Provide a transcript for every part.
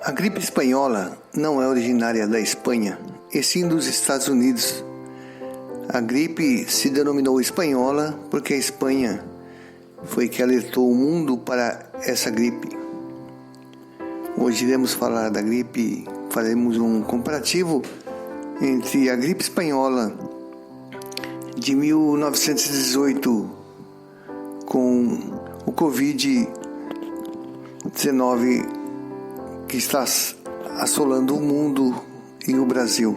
A gripe espanhola não é originária da Espanha, e sim dos Estados Unidos. A gripe se denominou espanhola porque a Espanha foi que alertou o mundo para essa gripe. Hoje iremos falar da gripe, faremos um comparativo entre a gripe espanhola de 1918 com o Covid-19 que está assolando o mundo e o Brasil.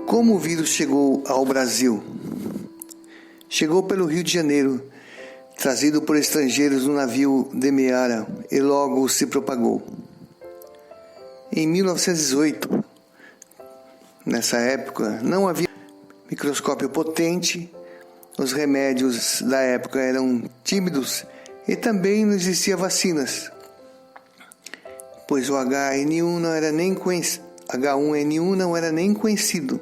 Como o vírus chegou ao Brasil? Chegou pelo Rio de Janeiro, trazido por estrangeiros no navio Demerara, e logo se propagou. Em 1918, nessa época, não havia microscópio potente, os remédios da época eram tímidos e também não existiam vacinas, pois o H1N1 não era nem conhecido.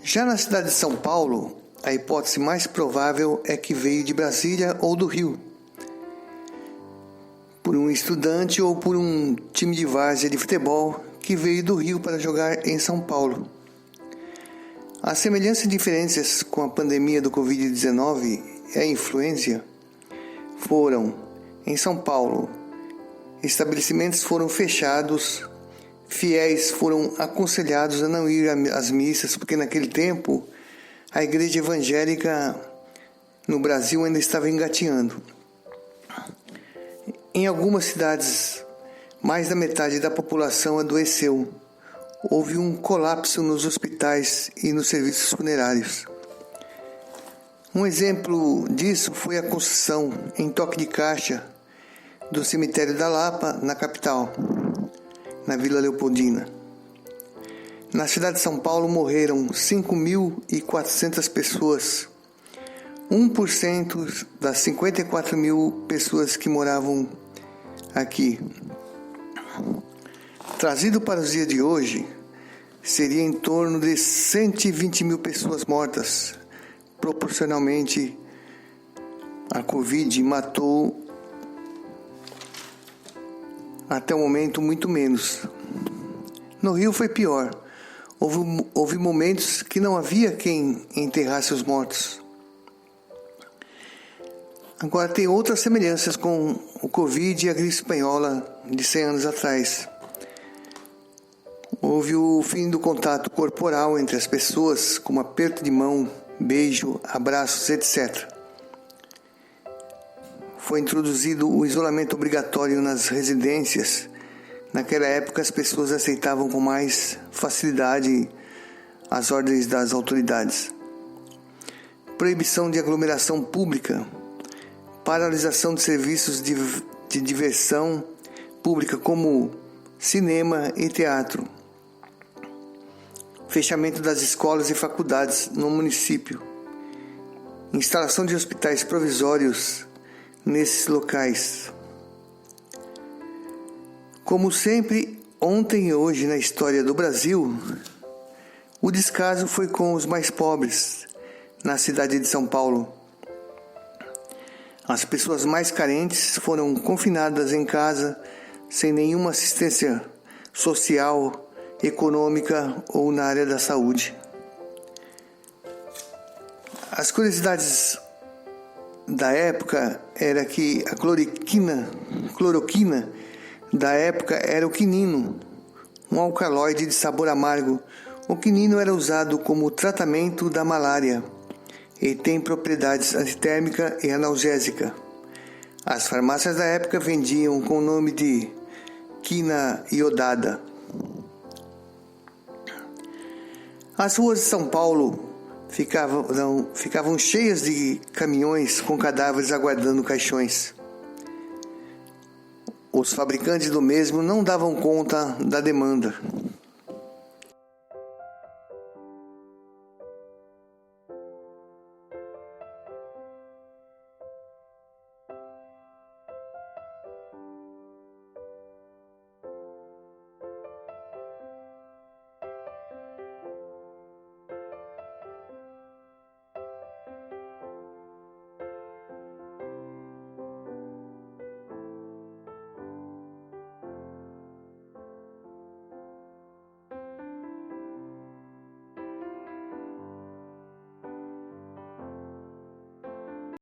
Já na cidade de São Paulo, a hipótese mais provável é que veio de Brasília ou do Rio, por um estudante ou por um time de várzea de futebol que veio do Rio para jogar em São Paulo. As semelhanças e diferenças com a pandemia do Covid-19 e a influenza foram, em São Paulo, estabelecimentos foram fechados, fiéis foram aconselhados a não ir às missas, porque naquele tempo a igreja evangélica no Brasil ainda estava engateando. Em algumas cidades, mais da metade da população adoeceu. Houve um colapso nos hospitais e nos serviços funerários. Um exemplo disso foi a construção em toque de caixa do cemitério da Lapa, na capital, na Vila Leopoldina. Na cidade de São Paulo morreram 5.400 pessoas, 1% das 54 mil pessoas que moravam aqui. Trazido para os dias de hoje, seria em torno de 120 mil pessoas mortas. Proporcionalmente, a Covid matou até o momento muito menos. No Rio foi pior. Houve momentos que não havia quem enterrasse os mortos. Agora tem outras semelhanças com o Covid e a gripe espanhola de 100 anos atrás. Houve o fim do contato corporal entre as pessoas, como aperto de mão, beijo, abraços, etc. Foi introduzido o isolamento obrigatório nas residências. Naquela época, as pessoas aceitavam com mais facilidade as ordens das autoridades. Proibição de aglomeração pública, paralisação de serviços de diversão pública como cinema e teatro, fechamento das escolas e faculdades no município, instalação de hospitais provisórios nesses locais. Como sempre, ontem e hoje na história do Brasil, o descaso foi com os mais pobres na cidade de São Paulo. As pessoas mais carentes foram confinadas em casa sem nenhuma assistência social, econômica ou na área da saúde. As curiosidades da época era que a cloroquina da época era o quinino, um alcaloide de sabor amargo. O quinino era usado como tratamento da malária e tem propriedades antitérmica e analgésica. As farmácias da época vendiam com o nome de quina iodada. As ruas de São Paulo ficavam cheias de caminhões com cadáveres aguardando caixões. Os fabricantes do mesmo não davam conta da demanda.